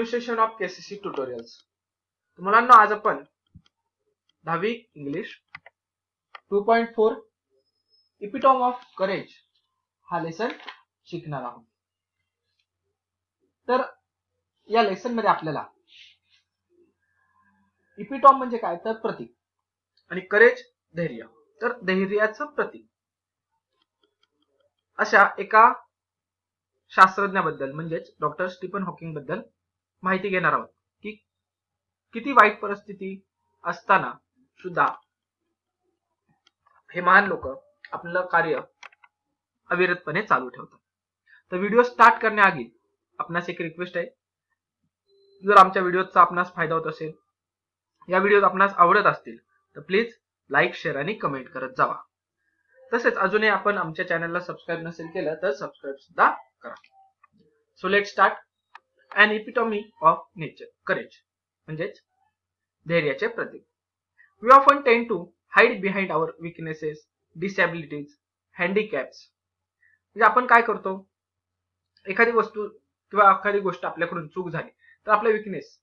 New session of KCC tutorials. मुलांना आज आपण 10वी इंग्लिश 2.4 इपिटॉम ऑफ करेज हा लेसन शिकणार आहोत. तर या लेसन मध्ये आपल्याला इपिटॉम म्हणजे काय तर प्रतीक आणि करेज धैर्य, तर धैर्याचं प्रतीक अशा एका शास्त्रज्ञाबद्दल म्हणजेच डॉक्टर स्टीफन हॉकिंग बद्दल माहिती घेणार आहोत की किती वाईट परिस्थिती असताना सुद्धा हे महान लोक आपलं कार्य अविरतपणे चालू ठेवतात. तर व्हिडिओ स्टार्ट करण्याआधी आपणास एक रिक्वेस्ट आहे, जर आमच्या व्हिडिओचा आपणास फायदा होत असेल, या व्हिडिओ आपणास आवडत असतील तर प्लीज लाईक, शेअर आणि कमेंट करत जावा. तसेच अजूनही आपण आमच्या चॅनलला सबस्क्राईब नसेल केलं तर सबस्क्राईब सुद्धा करा. So let start. An epitome of nature courage म्हणजेच धैर्याचे प्रतीक. We often tend to hide behind our weaknesses, disabilities, handicaps. म्हणजे आपण काय करतो, एखादी वस्तू किंवा एखादी गोष्ट आपल्याकडून चूक झाली तर आपला विकनेस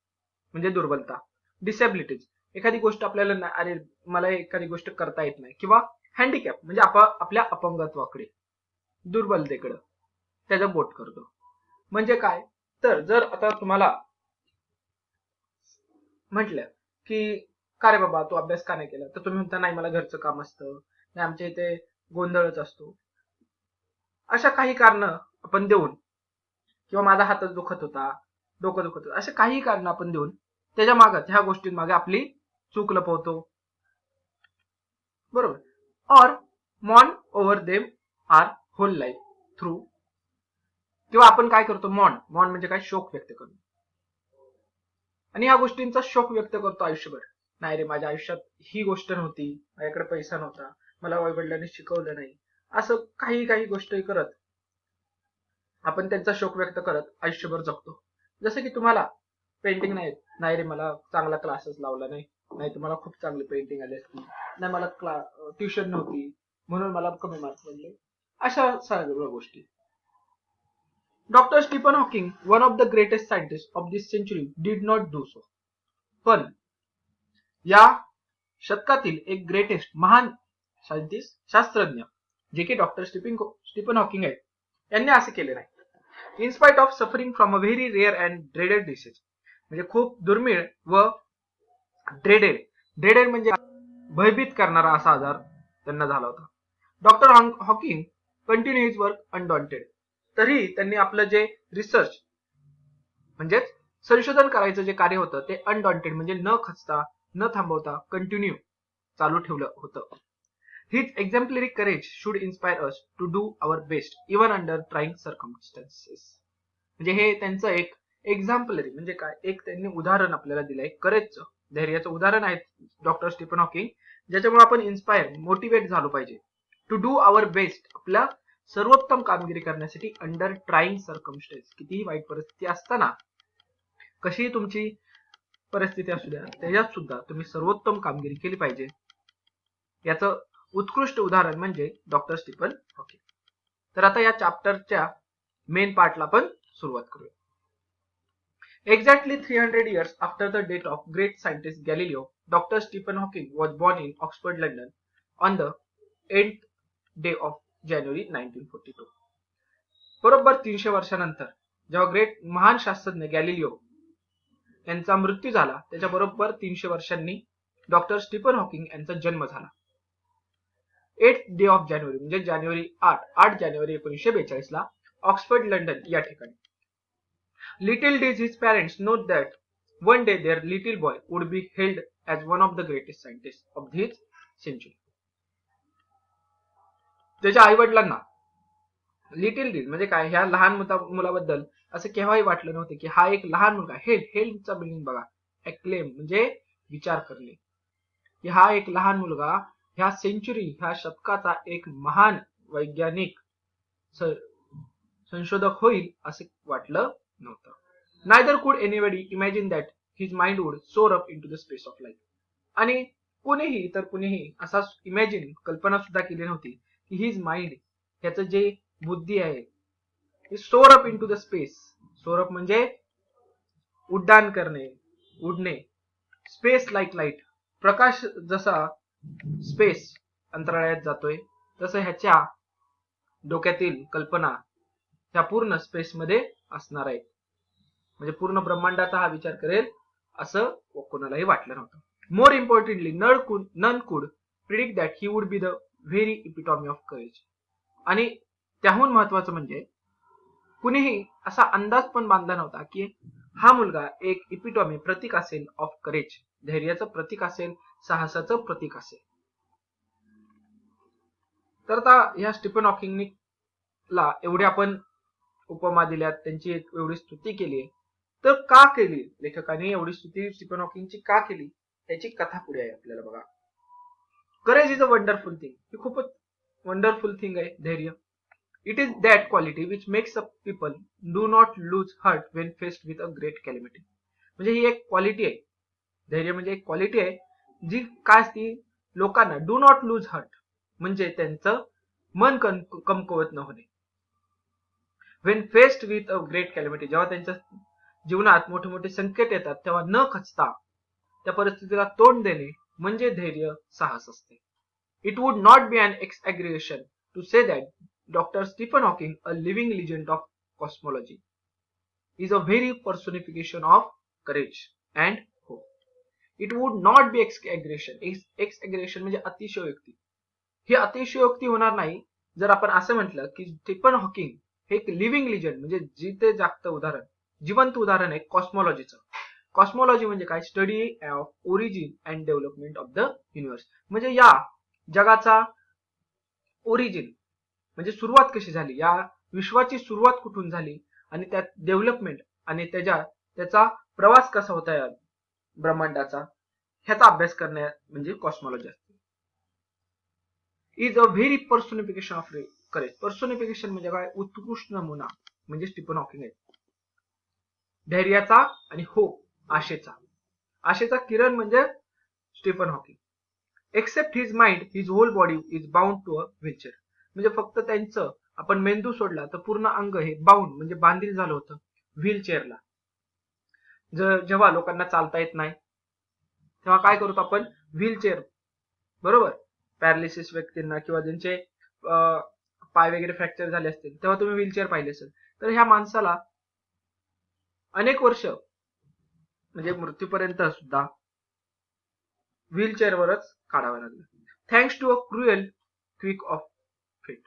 म्हणजे दुर्बलता, डिसॅबिलिटीज एखादी गोष्ट आपल्याला अरे मला एखादी गोष्ट करता येत नाही, किंवा हँडिकॅप म्हणजे आपल्या अपंगत्वाकडे, दुर्बलतेकडे त्याचं बोट करतो. म्हणजे काय तर जर आता तुम्हाला म्हटलं की का रे बाबा तू अभ्यास का नाही केला, तर तुम्ही म्हणता नाही मला घरचं काम असतं, नाही आमच्या इथे गोंधळच असतो, अशा काही कारण आपण देऊन, किंवा माझा हातच दुखत होता, डोकं दुखत होतं, अशा काही कारण आपण देऊन त्याच्या मागे, ह्या गोष्टींमागे आपली चूक लपवतो, बरोबर. Or moan over them our whole life through, किंवा आपण काय करतो, मॉन म्हणजे काय, शोक व्यक्त करणं, आणि ह्या गोष्टींचा शोक व्यक्त करतो आयुष्यभर. नाही रे माझ्या आयुष्यात ही गोष्ट नव्हती, माझ्याकडे पैसा नव्हता, मला वडिलांनी शिकवलं नाही, असं काही गोष्टी करत आपण त्यांचा शोक व्यक्त करत आयुष्यभर जगतो. जसं की तुम्हाला पेंटिंग नाही रे मला चांगला क्लासेस लावला नाही तुम्हाला खूप चांगली पेंटिंग आली असती, नाही मला ट्युशन नव्हती म्हणून मला कमी मार्क्स पडले, अशा सगळ्या गोष्टी. Doctor Stephen Hawking, one of the greatest scientist of this century, did not do so. पण या शतकातील एक ग्रेटेस्ट महान सायंटिस्ट, शास्त्रज्ञ जे की डॉक्टर स्टीफन हॉकिंग आहेत, यांनी असे केले नाही. In spite of suffering from a very rare and dreaded disease, म्हणजे खूप दुर्मिळ व ड्रेडेड म्हणजे भयभीत करणारा असा आजार त्यांना झाला होता. Doctor Hawking continue his work undaunted. तरी त्यांनी आपलं जे रिसर्च म्हणजेच संशोधन करायचं जे कार्य होतं ते अनडॉन्टेड म्हणजे न खचता, न थांबवता कंटिन्यू चालू ठेवलं होतं. His exemplary courage should inspire us to do our best even under trying circumstances. म्हणजे हे त्यांचं एक एक्झाम्पलरी म्हणजे काय, एक त्यांनी उदाहरण आपल्याला दिलंय करेजचं, धैर्याचं उदाहरण आहे डॉक्टर स्टीफन हॉकिंग, ज्याच्यामुळे आपण इन्स्पायर, मोटिवेट झालो पाहिजे टू डू आवर बेस्ट, आपल्या सर्वोत्तम कामगिरी करण्यासाठी अंडर ट्राईंग सर्कमस्टन्स, कितीही वाईट परिस्थिती असताना, कशीही तुमची परिस्थिती असू द्या त्याच्यात सुद्धा तुम्ही सर्वोत्तम कामगिरी केली पाहिजे. याचं उत्कृष्ट उदाहरण म्हणजे डॉक्टर स्टीफन हॉकिंग. तर आता या चॅप्टरच्या मेन पार्टला आपण सुरुवात करूया. Exactly 300 years after the death of great scientist Galileo, Dr. Stephen Hawking was born in Oxford, London on the 8th day of January 1942. बरोबर 300 वर्षानंतर जेव्हा महान शास्त्रज्ञ गॅलिलिओ यांचा मृत्यू झाला, त्याच्या बरोबर 300 वर्षांनी डॉक्टर स्टीफन हॉकिंग यांचा जन्म झाला. 8th day of January म्हणजे जानेवारी 8 जानेवारी 1942 ला ऑक्सफर्ड, लंडन या ठिकाणी. Little did his parents know that one day their little boy would be hailed as one of the greatest scientists of this century. त्याच्या आई वडिलांना little did म्हणजे काय, ह्या लहान मुलाबद्दल असं केव्हाही वाटलं नव्हतं की हा एक लहान मुलगा, हेलचा बिलिंग बघा, एक्लेम म्हणजे विचार करणे, की हा एक लहान मुलगा ह्या सेंचुरी, ह्या शतकाचा एक महान वैज्ञानिक संशोधक होईल असे वाटलं नव्हतं. Neither could anybody imagine that his mind would soar up into the space of light. आणि कुणीही असा कल्पना सुद्धा केली नव्हती की हिज माइंड, ह्याचं जे बुद्धी आहे, सोर अप इंटू द स्पेस. सोर अप म्हणजे उड्डाण करणे, उडणे. स्पेस लाईक लाईट, प्रकाश जसा स्पेस अंतराळात जातोय तसं ह्याच्या डोक्यातील कल्पना ह्या पूर्ण स्पेसमध्ये असणार आहेत. म्हणजे पूर्ण ब्रह्मांडाचा हा विचार करेल असं कोणालाही वाटलं नव्हतं. More importantly none could predict that he would be the very epitome of courage. आणि त्याहून महत्वाचं म्हणजे कुणीही असा अंदाज पण बांधला नव्हता की हा मुलगा एक इपिटॉमी प्रतीक असेल ऑफ करेज, धैर्याचं प्रतीक असेल, साहसाचं प्रतीक असेल. तर आता ह्या स्टीफन हॉकिंगला एवढे आपण उपमा दिल्यात, त्यांची एवढी स्तुती केली, तर का केली लेखकाने एवढी स्तुती स्टीफन हॉकिंगची का केली त्याची कथा पुढे आहे आपल्याला बघा. Courage is a wonderful thing, ही खूपच वंडरफुल थिंग आहे धैर्य. It is that quality which makes a people do not lose heart when faced with a great calamity. म्हणजे ही एक क्वालिटी आहे, धैर्य म्हणजे एक क्वालिटी आहे जी काय असती, लोकांना डू नॉट लूज हार्ट म्हणजे त्यांचं मन कमकुवत न होणे. When faced with a great calamity, जेव्हा त्यांच्या जीवनात मोठे मोठे संकट येतात तेव्हा न खचता त्या परिस्थितीला तोंड देणे म्हणजे धैर्य, साहस असते. It would not be an exaggeration to say that doctor Stephen Hawking, a living legend of cosmology, is a very personification of courage and hope. It would not be exaggeration, exaggeration म्हणजे अतिशयोक्ती. ही अतिशयोक्ती होणार नाही जर आपण असं म्हटलं की स्टीफन हॉकिंग हे एक लिव्हिंग लिजेंड म्हणजे जिते जागतं उदाहरण, जिवंत उदाहरण आहे कॉस्मॉलॉजीचं. कॉस्मॉलॉजी म्हणजे काय, study of origin and development of the universe. म्हणजे या जगाचा ओरिजिन म्हणजे सुरुवात कशी झाली, या विश्वाची सुरुवात कुठून झाली आणि त्यात डेव्हलपमेंट आणि त्याचा प्रवास कसा होता या ब्रह्मांडाचा, ह्याचा अभ्यास करणे म्हणजे कॉस्मॉलॉजी असते. Is a very personification of courage. Personification म्हणजे काय, उत्कृष्ट नमुना म्हणजे स्टीफन हॉकिंग आहे. धैर्याचा आणि होप, आशेचा किरण म्हणजे Stephen Hawking. Except his mind his whole body is bound to a wheelchair. म्हणजे फक्त त्यांचं आपण मेंदू सोडला तर पूर्ण अंग हे बाउंड म्हणजे बांधील झालं होतं व्हीलचेअरला. जेव्हा लोकांना चालता येत नाही तेव्हा काय करतो आपण, व्हीलचेअर, बरोबर, पॅरालिसिस व्यक्तींना किंवा ज्यांचे पाय वगैरे फ्रॅक्चर झाले असतील तेव्हा तुम्ही व्हीलचेअर पाहिले असेल. तर ह्या माणसाला अनेक वर्ष म्हणजे मृत्यूपर्यंत सुद्धा व्हीलचेअरवरच काढावं लागलं. थँक्स टू अ क्रुएल क्विक ऑफ फेट.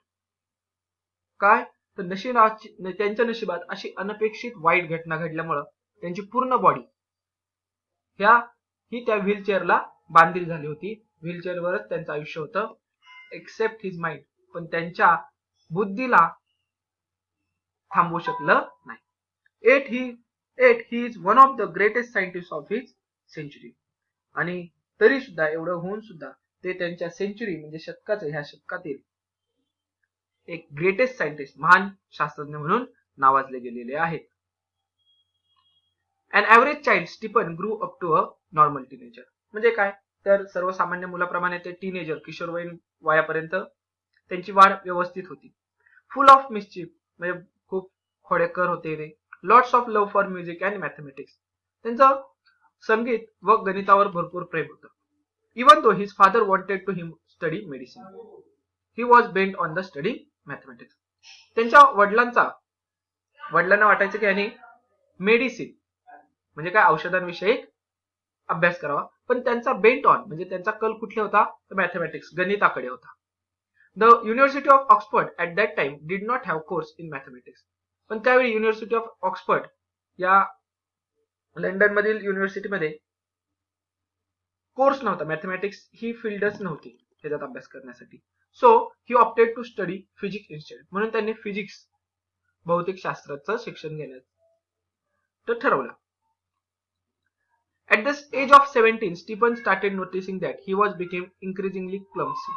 काय तर त्यांच्या नशिबात अशी अनपेक्षित वाईट घटना घडल्यामुळं त्यांची पूर्ण बॉडी ही त्या व्हीलचेअरला बांधील झाली होती. व्हीलचेअरवरच त्यांचं आयुष्य होतं. एक्सेप्ट हिज माइंड, पण त्यांच्या बुद्धीला थांबवू शकलं नाही. Yet he is one of the greatest scientist of his century. आणि तरी सुद्धा एवढं होऊन सुद्धा ते त्यांच्या सेंचुरी म्हणजे ह्या शतकातील एक ग्रेटेस्ट सायंटिस्ट, महान शास्त्रज्ञ म्हणून नावाजले गेलेले आहेत. An average child Stephen grew up to a normal teenager. म्हणजे काय, तर सर्वसामान्य मुलाप्रमाणे ते टीनेजर, किशोरवयीन वयापर्यंत त्यांची वाढ व्यवस्थित होती. फुल ऑफ मिस्चिफ म्हणजे खूप खोडेकर होते ते. Lots of love for music and mathematics. त्यांचं संगीत व गणितावर भरपूर प्रेम होतं. Even though his father wanted to him study medicine, he was bent on the study mathematics. त्यांच्या वडिलांना वाटायचं की यांनी मेडिसिन म्हणजे काय, औषधांविषयी अभ्यास करावा, पण त्यांचा बेंट ऑन म्हणजे त्यांचा कल कुठले होता, तर मॅथमॅटिक्स, गणिताकडे होता. The university of Oxford at that time did not have course in mathematics. पण त्यावेळी युनिव्हर्सिटी ऑफ ऑक्सफर्ड या लंडन मधील युनिव्हर्सिटीमध्ये कोर्स नव्हता, मॅथमॅटिक्स ही फील्डच नव्हती त्याच्यात अभ्यास करण्यासाठी. So he opted to study physics instead. म्हणून त्यांनी फिजिक्स, भौतिक शास्त्राचं शिक्षण घेण्याचं ठरवलं. At the age of 17, Stephen started noticing that he was became increasingly clumsy.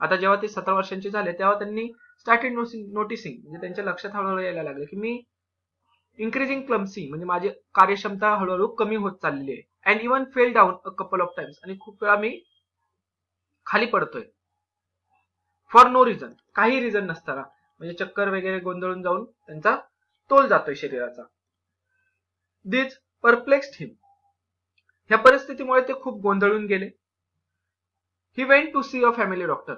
आता जेव्हा ते 17 वर्षांचे झाले तेव्हा त्यांनी स्टार्टेड नोटिसिंग म्हणजे त्यांच्या लक्षात हळूहळू यायला लागलं की मी इन्क्रीजिंग क्लम्सी म्हणजे माझी कार्यक्षमता हळूहळू कमी होत चाललेली आहे. And even fail down a couple of times, आणि खूप वेळा मी खाली पडतोय. फॉर नो रिझन, काही रिझन नसताना, म्हणजे चक्कर वगैरे गोंधळून जाऊन त्यांचा तोल जातोय शरीराचा. This perplexed him. ह्या परिस्थितीमुळे ते खूप गोंधळून गेले. He went to see a family doctor.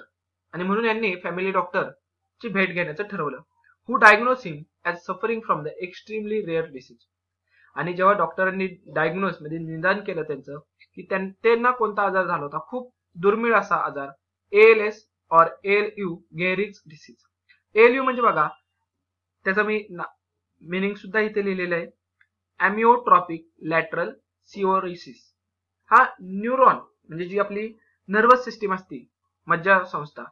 आणि म्हणून यांनी फॅमिली डॉक्टर ची भेट घेण्याचं ठरवलं. Who diagnose him as suffering from the extremely rare disease. आणि जेव्हा डॉक्टरांनी डायग्नोज म्हणजे निदान केलं त्यांचं की त्यांना कोणता आजार झाला होता, खूप दुर्मिळ असा आजार, ALS और ALU गेरिक्स डिसीज. ALU म्हणजे बघा त्याचा मी मिनिंग सुद्धा इथे लिहिलेलं आहे, अॅमिओट्रॉपिक लॅटरल सिओरिसिस. हा न्यूरॉन म्हणजे जी आपली नर्वस सिस्टीम असते, मज्जा संस्था,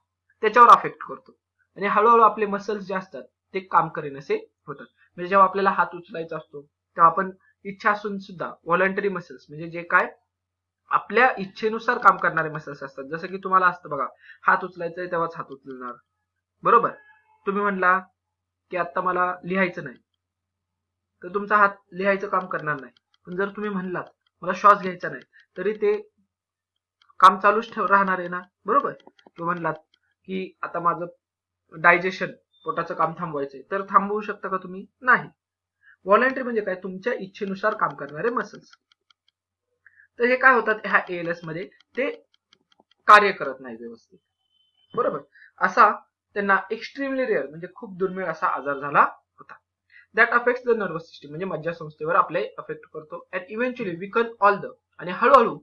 त्याच्यावर अफेक्ट करतो आणि हळूहळू आपले मसल्स जे असतात ते काम करेनसे होतात. म्हणजे जेव्हा आपल्याला हात उचलायचा असतो तेव्हा आपण इच्छा असून सुद्धा व्हॉलंटरी मसल्स म्हणजे जे काय आपल्या इच्छेनुसार काम करणारे मसल्स असतात. जसं की तुम्हाला असतं बघा, हात उचलायचंय तेव्हाच हात उचलणार, बरोबर. तुम्ही म्हणला की आता मला लिहायचं नाही तर तुमचा हात लिहायचं काम करणार नाही. पण जर तुम्ही म्हणलात मला श्वास घ्यायचा नाही तरी ते काम चालूच राहणार आहे ना, बरोबर. तुम्ही म्हणलात की आता माझं डायजेशन पोटाचं काम थांबवायचंय तर थांबवू शकता का तुम्ही? नाही. व्हॉलंटरी म्हणजे काय, तुमच्या इच्छेनुसार काम करणारे मसल्स. तर हे काय होतात ह्या ALS मध्ये, ते कार्य करत नाही व्यवस्थित, बरोबर. असा त्यांना एक्स्ट्रीमली रेअर म्हणजे खूप दुर्मिळ असा आजार झाला होता. That affects the nervous system म्हणजे मज्जासंस्थेवर आपले अफेक्ट करतो. अँड इव्हेंच्युअली विकन ऑल द, आणि हळूहळू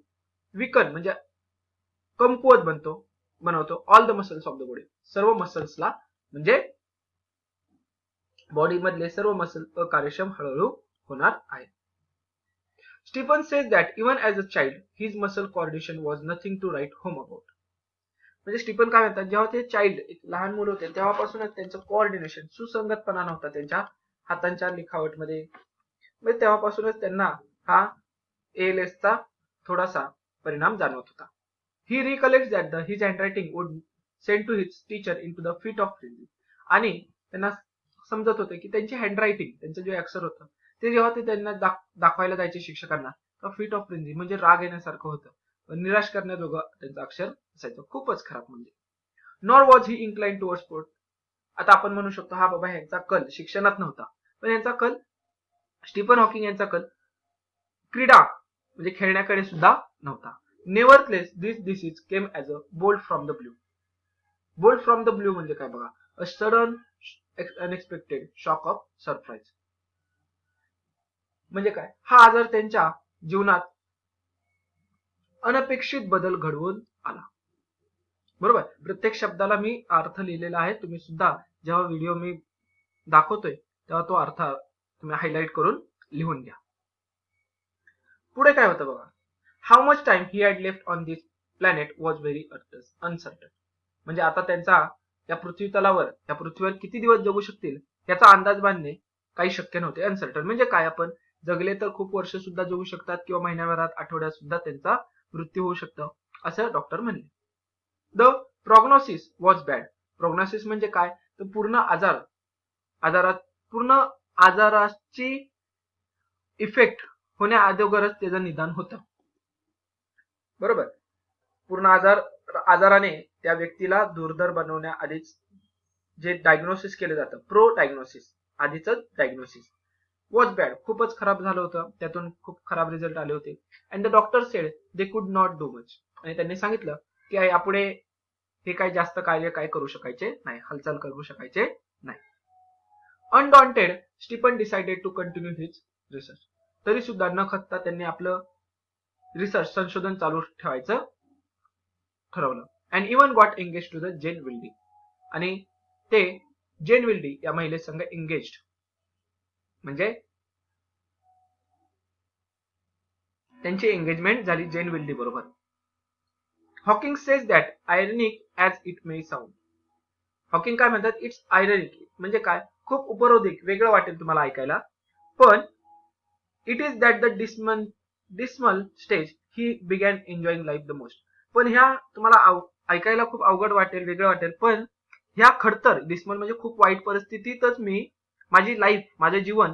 विकन म्हणजे कमकुवत बनवतो all the muscles of the body, सर्व मसल्सला, म्हणजे बॉडी मधले सर्व मसल अकार्यक्षम हळूहळू होणार आहे. Stephen says that even as a child his muscle coordination was nothing to write home about. म्हणजे स्टीफन काय म्हणतात, जेव्हा ते चाइल्ड एक लहान मुलं होते तेव्हापासूनच त्यांचं कोऑर्डिनेशन, सुसंगतपणा नव्हता त्यांच्या हातांच्या लिखावटमध्ये. म्हणजे तेव्हापासूनच त्यांना हा ALS चा थोडासा परिणाम जाणवत होता. He recollects that his handwriting would send to his teacher in to the fit of frenzy. आणि त्यांना समजत होते की त्यांची हँडरायटिंग, त्यांचं जे अक्षर होतं ते जेव्हा ते त्यांना दाखवायला जायचे शिक्षकांना, तर फिट ऑफ फ्रेंजी म्हणजे राग येण्यासारखं होतं, निराश करण्याजोगं त्यांचं अक्षर असायचं, खूपच खराब. म्हणजे nor was he incline toward sport. आता आपण म्हणू शकतो हा बाबा ह्यांचा कल शिक्षणात नव्हता, पण यांचा कल, स्टीफन हॉकिंग यांचा कल क्रीडा म्हणजे खेळण्याकडे सुद्धा नव्हता. Nevertheless this disease came as a bolt from the blue. Bolt from the blue म्हणजे काय बघा, a sudden unexpected shock of surprise. म्हणजे काय, हा आजार त्यांच्या जीवनात अनपेक्षित बदल घडवून आला, बरोबर. प्रत्येक शब्दाला मी अर्थ लिहिलेला आहे, तुम्ही सुद्धा जेव्हा व्हिडिओ मी दाखवतोय तेव्हा तो अर्थ तुम्ही हायलाइट करून लिहून घ्या. पुढे काय होतं बघा, how much time he had left on this planet was very uncertain. म्हणजे आता त्यांचा या पृथ्वी तलावर, या पृथ्वीवर किती दिवस जगू शकतील याचा अंदाज बांधणे काही शक्य नव्हते. अनसर्टन म्हणजे काय, आपण जगले तर खूप वर्ष सुद्धा जगू शकतात किंवा महिन्याभरात, आठवड्यात सुद्धा त्यांचा मृत्यू होऊ शकतो, असं डॉक्टर म्हणले. The prognosis was bad. Prognosis म्हणजे काय, तर पूर्ण आजाराची इफेक्ट होण्या अगोदरच त्याचं निदान होतं, बरोबर. पूर्ण आजाराने त्या व्यक्तीला दुर्धर बनवण्या आधीच जे डायग्नोसिस केलं जातं, प्रो डायग्नोसिस, आधीच डायग्नोसिस, वॉज बॅड, खूपच खराब झालं होतं, त्यातून खूप खराब रिझल्ट आले होते. And the doctor said they could not do much. आणि त्यांनी सांगितलं की यापुढे हे काही जास्त कार्य काय करू शकायचे नाही, हालचाल करू शकायचे नाही. Undaunted Stephen decided to continue his research. तरी सुद्धा न खचता त्यांनी आपलं रिसर्च, संशोधन चालू ठेवायचं ठरवलं. And even got engage to the Jane Wilde. आणि ते जेन विल्डी या महिलेसंग एंगेज्ड म्हणजे त्यांची एंगेजमेंट झाली जेन विल्डी बरोबर. Hawking says that ironic as it may sound. Hawking काय म्हणतात, इट्स आयरनिक म्हणजे काय, खूप उपरोधिक, वेगळं वाटेल तुम्हाला ऐकायला, पण it is that the dismal stage he begin enjoying life the most. पण ह्या तुम्हाला ऐकायला खूप अवघड वाटेल, वेगळं वाटेल, पण ह्या खडतर, डिस्मल म्हणजे खूप वाईट परिस्थितीतच मी माझी लाईफ, माझे जीवन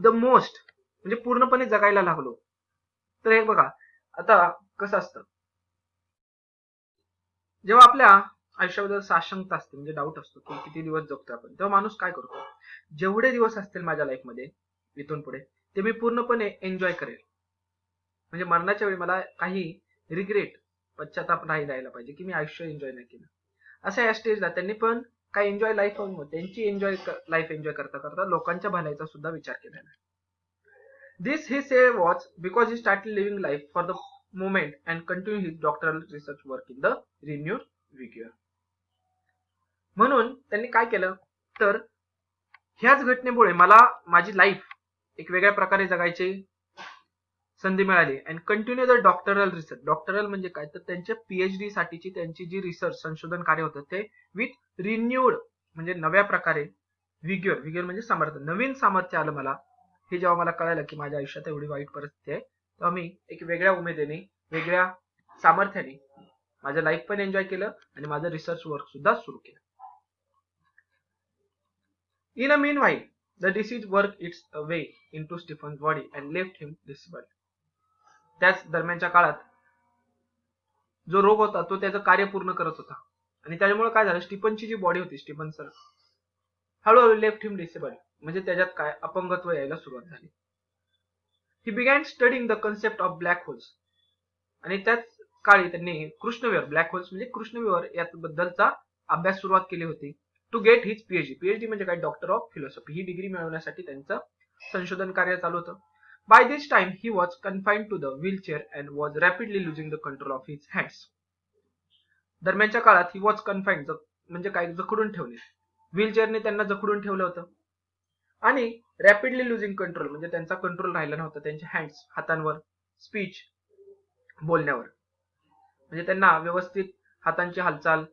द मोस्ट म्हणजे पूर्णपणे जगायला लागलो. तर हे बघा, आता कसं असतं, जेव्हा आपल्या आयुष्याबद्दल साशंकता असते म्हणजे डाऊट असतो की किती दिवस जगतो आपण, तेव्हा माणूस काय करतो, जेवढे दिवस असतील माझ्या लाईफमध्ये इथून पुढे ते मी पूर्णपणे एन्जॉय करेल. म्हणजे मरणाच्या वेळी मला काही रिग्रेट, पश्चाताप नाही राहिला पाहिजे की मी आयुष्य एन्जॉय नाही केलं. अशा या स्टेजला त्यांनी पण काय एन्जॉय लाईफ त्यांची लाईफ एन्जॉय करता करता लोकांच्या भल्याचा सुद्धा विचार केलेला आहे. This he say was because he started living life for the moment and continued his doctoral research work in the renewed vigor. म्हणून त्यांनी काय केलं तर ह्याच घटनेमुळे मला माझी लाईफ एक वेगळ्या प्रकारे जगायची संधी मिळाली and continue the doctoral research. Doctoral म्हणजे काय तर त्यांच्या पीएचडी साठीची त्यांची जी रिसर्च संशोधन कार्य होतं ते विथ रिन्यूड म्हणजे नव्या प्रकारे, विग्युअर म्हणजे सामर्थ्य, नवीन सामर्थ्य आलं मला. हे जेव्हा मला कळालं की माझ्या आयुष्यात एवढी वाईट परिस्थिती आहे तेव्हा मी एक वेगळ्या उमेदीने, वेगळ्या सामर्थ्याने माझं लाईफ पण एन्जॉय केलं आणि माझं रिसर्च वर्क सुद्धा सुरू केलं. In a mean while the disease work its way into Stephen's body and left him disabled. त्याच दरम्यानच्या काळात जो रोग होता तो त्याचं कार्य पूर्ण करत होता आणि त्याच्यामुळे काय झालं, स्टीफनची जी बॉडी होती, स्टीफन सर हळूहळू लेफ्ट हिम डिसेबल्ड म्हणजे त्याच्यात काय अपंगत्व यायला सुरुवात झाली. ही begin studying the concept of black holes आणि त्याच काळी त्यांनी कृष्णविवर, ब्लॅक होल्स म्हणजे कृष्णविवर याबद्दलचा अभ्यास सुरुवात केली होती. टू गेट हिज पीएचडी म्हणजे काय डॉक्टर ऑफ फिलॉसॉफी, ही डिग्री मिळवण्यासाठी त्यांचं संशोधन कार्य चालू होतं. By this time he was confined to the wheelchair and was rapidly losing the control of his hands. दरम्यानच्या काळात ही वॉज कन्फाइन्ड म्हणजे काय जखडून ठेवले, व्हीलचेअरने त्यांना जखडून ठेवलं होतं आणि रॅपिडली लुझिंग कंट्रोल म्हणजे त्यांचा कंट्रोल राहिला नव्हता त्यांच्या हँड्स, हातांवर, स्पीच, बोलण्यावर. म्हणजे त्यांना व्यवस्थित हातांची हालचाल,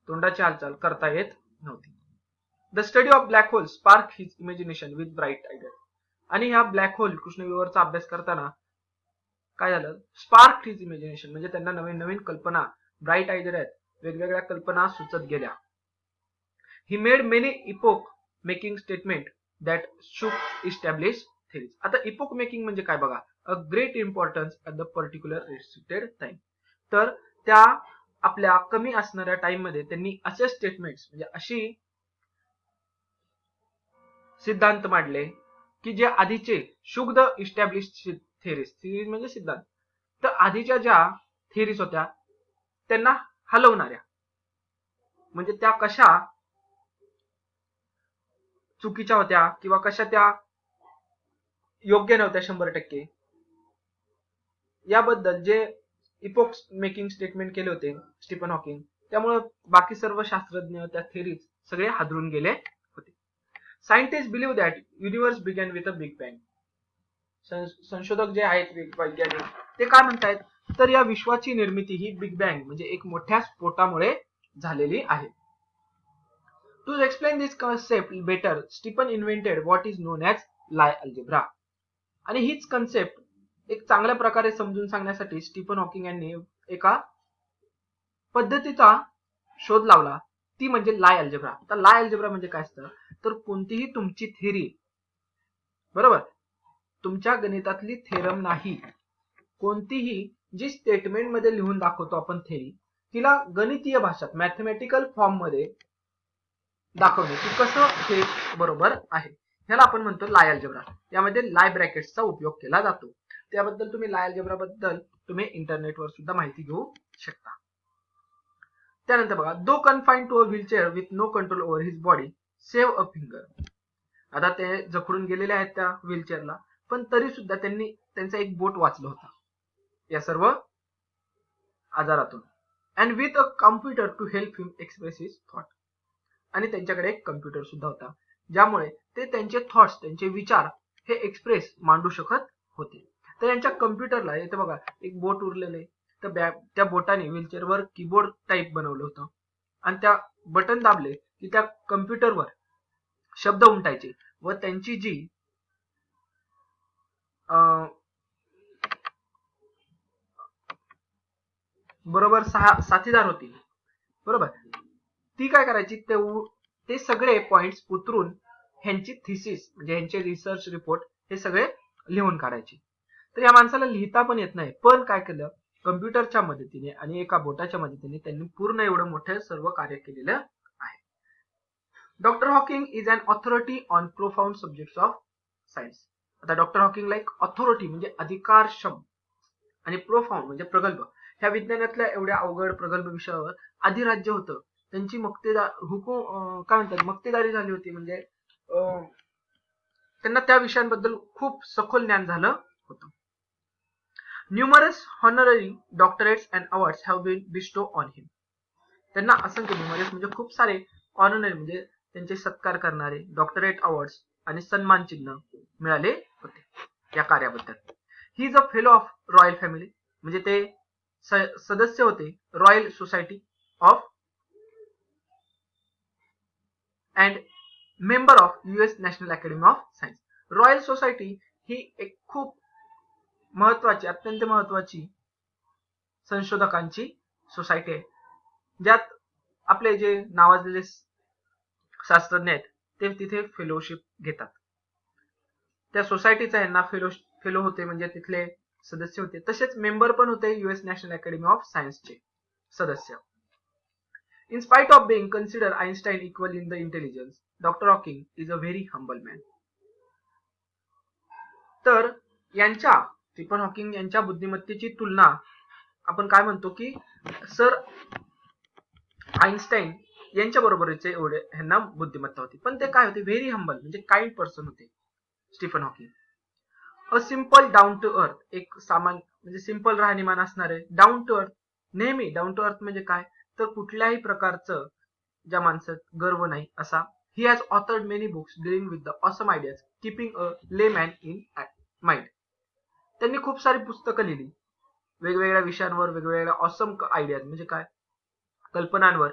तोंडाची हालचाल करता येत नव्हती. The study of black hole spark his imagination with bright idea. आणि ह्या ब्लॅक होल कृष्णविवरचा अभ्यास करताना काय झालं, स्पार्क हिज इमॅजिनेशन म्हणजे त्यांना नवीन नवीन कल्पना, ब्राईट आयडिया, वेगवेगळ्या कल्पना सुचत गेल्या. He made many epoch making statement that शुक इस्टॅब्लिश थिअरीज. आता इपोक मेकिंग म्हणजे काय बघा, a great importance at the particular restricted time. तर त्या आपल्या कमी असणाऱ्या टाइम मध्ये त्यांनी असे स्टेटमेंट्स म्हणजे अशी सिद्धांत मांडले की जे आधीचे शुद्ध इस्टॅब्लिश थिअरीज म्हणजे सिद्धांत, तर आधीच्या ज्या थिअरीज होत्या त्यांना हलवणाऱ्या, म्हणजे त्या कशा चुकीच्या होत्या किंवा कशा त्या योग्य नव्हत्या 100%, याबद्दल जे इपोक मेकिंग स्टेटमेंट केले होते स्टीफन हॉकिंग, त्यामुळे बाकी सर्व शास्त्रज्ञ त्या थिअरीज सगळे हादरून गेले होते. Scientist believe that universe begin with a big bang. संशोधक जे आहेत वैज्ञानिक ते काय म्हणतायत तर या विश्वाची निर्मिती ही बिग बँग म्हणजे एक मोठ्या स्फोटामुळे झालेली आहे. To explain this concept better Stephen invented what is known as Lie algebra. आणि हीच कन्सेप्ट एक चांगल्या प्रकारे समजून सांगण्यासाठी स्टीफन हॉकिंग यांनी एका पद्धतीचा शोध लावला, ती म्हणजे लाय अल्जेब्रा. आता लाय अल्जेब्रा म्हणजे काय असतं तर कोणतीही तुमची थेरी, बरोबर, तुमच्या गणितातली थेरम नाही, कोणतीही जी स्टेटमेंट मध्ये लिहून दाखवतो आपण थेरी, तिला गणितीय भाषेत मॅथमॅटिकल फॉर्म मध्ये दाखवणे की कसं हे बरोबर आहे, ह्याला आपण म्हणतो लाय अल्जेब्रा. यामध्ये लाय ब्रॅकेट्सचा उपयोग केला जातो. त्याबद्दल तुम्ही लाय अल्जेब्रा बद्दल तुम्ही इंटरनेटवर सुद्धा माहिती घेऊ शकता. त्यानंतर बघा, though confined to a wheelchair with no control over his body save a finger. आता ते जखडून गेलेले आहेत त्या व्हीलचेअरला, पण तरी सुद्धा त्यांनी त्यांचा एक बोट वाचलं होता या सर्व आजारातून. And with a computer to help him express his thought. आणि त्यांच्याकडे एक कम्प्युटर सुद्धा होता ज्यामुळे ते त्यांचे थॉट्स, त्यांचे विचार हे एक्सप्रेस मांडू शकत होते. तर यांच्या कम्प्युटरला इथे बघा एक बोट उरलेले, तर त्या बोटाने व्हीलचेअरवर कीबोर्ड टाईप बनवलं होतं आणि त्या बटन दाबले की त्या कम्प्युटरवर शब्द उमटायचे व त्यांची जी बरोबर साथीदार होती, बरोबर, ती काय करायची, ते सगळे पॉइंट्स उतरून ह्यांची थिसिस म्हणजे ह्यांचे रिसर्च रिपोर्ट हे सगळे लिहून काढायचे. तर या माणसाला लिहिता पण येत नाही, पण काय केलं, कम्प्युटरच्या मदतीने आणि एका बोटाच्या मदतीने त्यांनी पूर्ण एवढं मोठं सर्व कार्य केलेलं आहे. Doctor Hawking is an authority on profound subjects of science. आता डॉक्टर हॉकिंग लाईक ऑथॉरिटी म्हणजे अधिकारक्षम आणि प्रोफाउंड म्हणजे प्रगल्भ ह्या विज्ञानातल्या एवढ्या अवघड प्रगल्भ विषयावर आधी राज्य होतं. त्यांची काय म्हणतात मक्तेदारी झाली होती. म्हणजे त्यांना त्या विषयांबद्दल खूप सखोल ज्ञान झालं होतं. Numerous honorary doctorates and awards have been bestowed on him. त्यांना असंख्य न्यूमरस म्हणजे खूप सारे ऑनररी म्हणजे त्यांचे सत्कार करणारे डॉक्टरेट अवॉर्ड्स आणि सन्मान चिन्ह मिळाले होते या कार्याबद्दल. He is a fellow of royal family म्हणजे ते सदस्य होते royal society of and member of US national academy of science. Royal society ही एक खूप महत्वाची अत्यंत महत्वाची संशोधकांची सोसायटी आहे, ज्यात आपले जे नावाजलेले शास्त्रज्ञ आहेत ते तिथे फेलोशिप घेतात. त्या सोसायटीचा यांना फेलो होते म्हणजे तिथले सदस्य होते. तसेच मेंबर पण होते US नॅशनल अकॅडमी ऑफ सायन्सचे सदस्य. In spite of being considered Einstein equal in the intelligence, Dr. Hawking is a very humble man. तर स्टीफन हॉकिंग यांच्या बुद्धिमत्तेची तुलना आपण काय म्हणतो की सर आईन्स्टाईन यांच्या बरोबरीचे एवढे ह्यांना बुद्धिमत्ता होती. पण ते काय होते व्हेरी हंबल म्हणजे काइंड पर्सन होते Stephen Hawking. A simple down to earth एक सामान्य म्हणजे सिंपल राहणीमान असणारे डाऊन टू अर्थ नेहमी डाऊन टू अर्थ म्हणजे काय तर कुठल्याही प्रकारचं ज्या माणसात गर्व नाही असा. He has authored many books dealing with the awesome ideas keeping a layman in mind. त्यांनी खूप सारी पुस्तकं लिहिली वेगवेगळ्या विषयांवर वेगवेगळ्या ऑसम आयडियाज म्हणजे काय कल्पनांवर.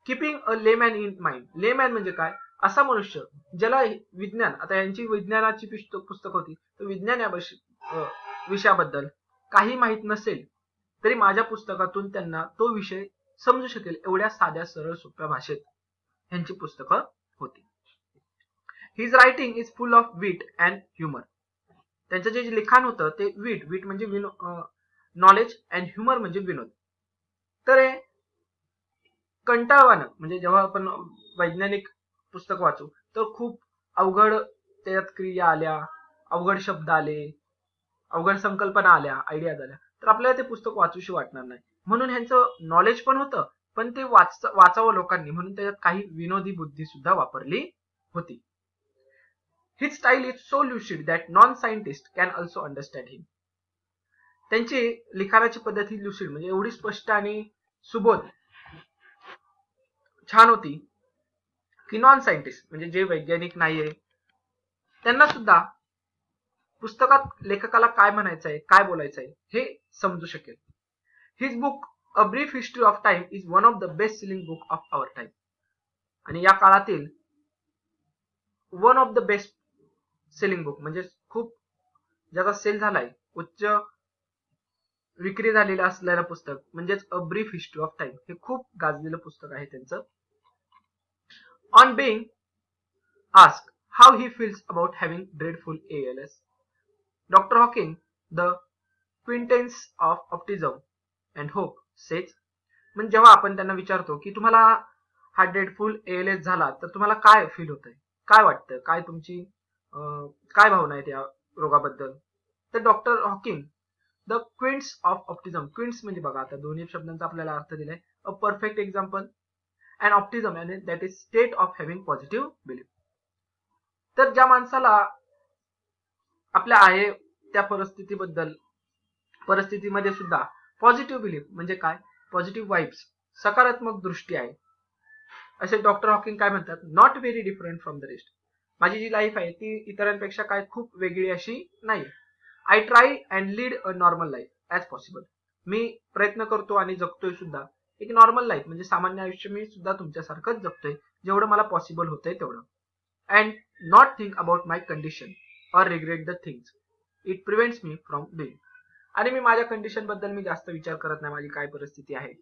Keeping a layman in mind. Layman म्हणजे काय असा मनुष्य ज्याला विज्ञान आता यांची विज्ञानाची पुस्तक होती तर विज्ञान या विषयाबद्दल काही माहित नसेल तरी माझ्या पुस्तकातून त्यांना तो विषय समजू शकेल एवढ्या साध्या सरळ सोप्या भाषेत ह्यांची पुस्तकं होती. His writing is full of wit and humour. त्यांचं जे लिखाण होतं ते विट म्हणजे नॉलेज अँड ह्युमर म्हणजे विनोद. तर हे कंटाळवाणं म्हणजे जेव्हा आपण वैज्ञानिक पुस्तक वाचू तर खूप अवघड त्याच्यात क्रिया आल्या अवघड शब्द आले अवघड संकल्पना आल्या आयडियाज आल्या तर आपल्याला ते पुस्तक वाचूशी वाटणार नाही. म्हणून ह्यांचं नॉलेज पण होतं पण ते वाचावं लोकांनी म्हणून त्याच्यात काही विनोदी बुद्धी सुद्धा वापरली होती. His style is so lucid that non scientist can also understand him. त्यांची लिखाणाची पद्धत ही लुसिड म्हणजे एवढी स्पष्ट आणि सुबोध छान होती की नॉन सायंटिस्ट म्हणजे जे वैज्ञानिक नाहीये त्यांना सुद्धा पुस्तकात लेखकाला काय म्हणायचं आहे काय बोलायचं आहे हे समजू शकेल. His book A brief history of Time is one of the best selling book of our time. आणि या काळातील one of the best selling book म्हणजे खूप ज्याचा सेल झालाय उच्च विक्री झालेलं असलेलं पुस्तक म्हणजेच a brief history of time हे खूप गाजलेलं पुस्तक आहे त्यांचं. On being asked how he feels about having dreadful ALS, doctor Hawking the quintessence of optimism and hope says. म्हणजे जेव्हा आपण त्यांना विचारतो की तुम्हाला हा ड्रेडफुल ALS झाला तर तुम्हाला काय फील होतंय काय वाटतं काय तुमची काय भावना आहेत या रोगाबद्दल तर doctor Hawking the quints of optimism. Quints म्हणजे बघा आता दोन्ही शब्दांचा आपल्याला अर्थ दिलाय. A perfect example and optimism and that is state of having positive belief. तर ज्या माणसाला आपल्या आहे त्या परिस्थितीमध्ये सुद्धा पॉझिटिव्ह बिलीफ म्हणजे काय पॉझिटिव्ह वाईब्स सकारात्मक दृष्टी आहे असे डॉक्टर हॉकिंग काय म्हणतात not very different from the rest. माझी जी लाईफ आहे ती इतरांपेक्षा काय खूप वेगळी अशी नाही. I try and lead a normal life as possible. मी प्रयत्न करतो आणि जगतोय सुद्धा एक नॉर्मल लाईफ म्हणजे सामान्य आयुष्य मी सुद्धा तुमच्यासारखंच जगतोय जेवढं मला पॉसिबल होतंय तेवढं. And not think about my condition or regret the things it prevents me from doing. आणि मी माझ्या कंडिशन बद्दल मी जास्त विचार करत नाही माझी काय परिस्थिती आहे.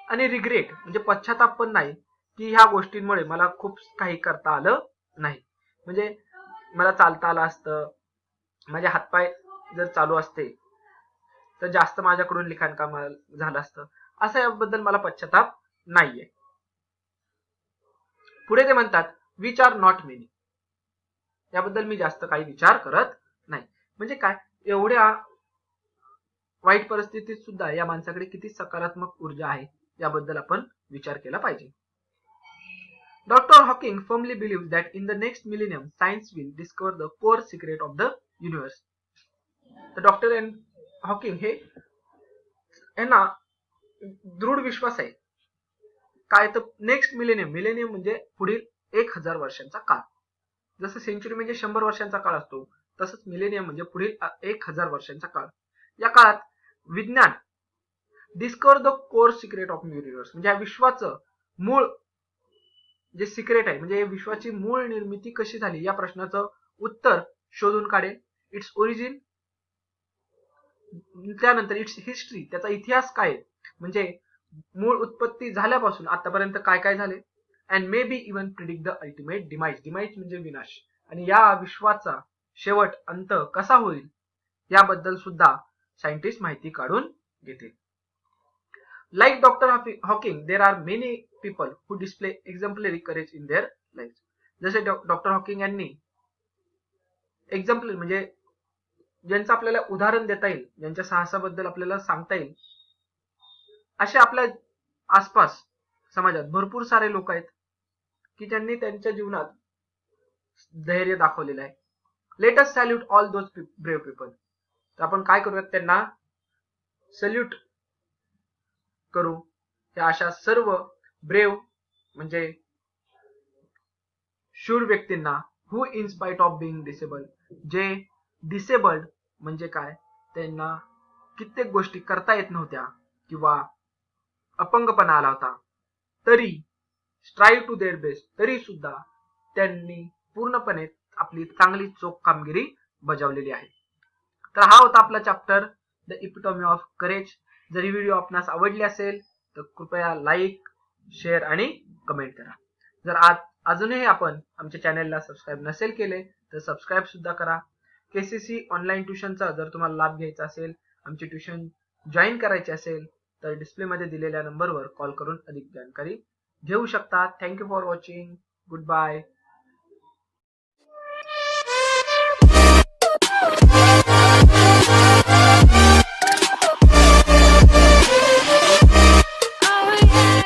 आणि रिग्रेट म्हणजे पश्चाताप पण नाही की ह्या गोष्टींमुळे मला खूप काही करता आलं नाही. म्हणजे मला चालता आलं असतं माझे हातपाय जर चालू असते तर जास्त माझ्याकडून लिखाण काम झालं असतं असं याबद्दल मला पश्चाताप नाहीये. पुढे ते म्हणतात विच आर नॉट मेनी. याबद्दल मी जास्त काही विचार करत नाही. म्हणजे काय, एवढ्या वाईट परिस्थितीत सुद्धा या माणसाकडे किती सकारात्मक ऊर्जा आहे याबद्दल आपण विचार केला पाहिजे. Dr. Hawking firmly believes that in the next millennium, science will discover the core secret of the universe. तर डॉक्टर हॉकिंग हे यांना दृढ विश्वास आहे काय, तर नेक्स्ट मिलेनियम, मिलेनियम म्हणजे पुढील 1000 वर्षांचा काळ. जसं सेंचुरी म्हणजे 100 वर्षांचा काळ असतो, तसंच मिलेनियम म्हणजे पुढील 1000 वर्षांचा काळ. या काळात विज्ञान discover the core secret of universe, म्हणजे या विश्वाचं मूळ जे सिक्रेट आहे, म्हणजे विश्वाची मूळ निर्मिती कशी झाली या प्रश्नाचं उत्तर शोधून काढेल. इट्स ओरिजिन, त्यानंतर इट्स हिस्ट्री, त्याचा इतिहास काय, म्हणजे मूळ उत्पत्ती झाल्यापासून आतापर्यंत काय काय झाले. And may be even predict the ultimate demise, demise म्हणजे विनाश, आणि या विश्वाचा शेवट अंत कसा होईल याबद्दल सुद्धा सायंटिस्ट माहिती काढून घेतील. Like Dr. Hawking, there are many people who display exemplary courage in their lives. जसे डॉक्टर हॉकिंग यांनी एक्झाम्पल म्हणजे ज्यांचं आपल्याला उदाहरण देता येईल, ज्यांच्या साहसाबद्दल आपल्याला सांगता येईल, असे आपल्या आसपास समाजात भरपूर सारे लोक आहेत की ज्यांनी त्यांच्या जीवनात धैर्य दाखवलेलं आहे. Let us salute all those brave people. तर आपण काय करूयात, त्यांना सल्यूट करू. या अशा सर्व ब्रेव म्हणजे शूर व्यक्तींना, who in spite of being disable, जे डिसेबल्ड म्हणजे काय, त्यांना कित्येक गोष्टी करता येत नव्हत्या किंवा अपंगपणा आला होता, तरी स्ट्राईव्ह टू देअर बेस्ट, तरी सुद्धा त्यांनी पूर्णपणे आपली चांगली चोख कामगिरी बजावलेली आहे. तर हा होता आपला चॅप्टर द इपिटॉमी ऑफ करेज. जर ही व्हिडिओ आपणास आवडली असेल तर कृपया लाईक, शेअर आणि कमेंट करा. जर अजूनही आपण आमच्या चॅनलला सबस्क्राईब नसेल केले तर सबस्क्राईब सुद्धा करा. केसीसी ऑनलाईन ट्युशनचा जर तुम्हाला लाभ घ्यायचा असेल, आमची ट्युशन जॉईन करायची असेल तर डिस्प्लेमध्ये दिलेल्या नंबरवर कॉल करून अधिक जानकारी घेऊ शकता. Thank you for watching. Good bye.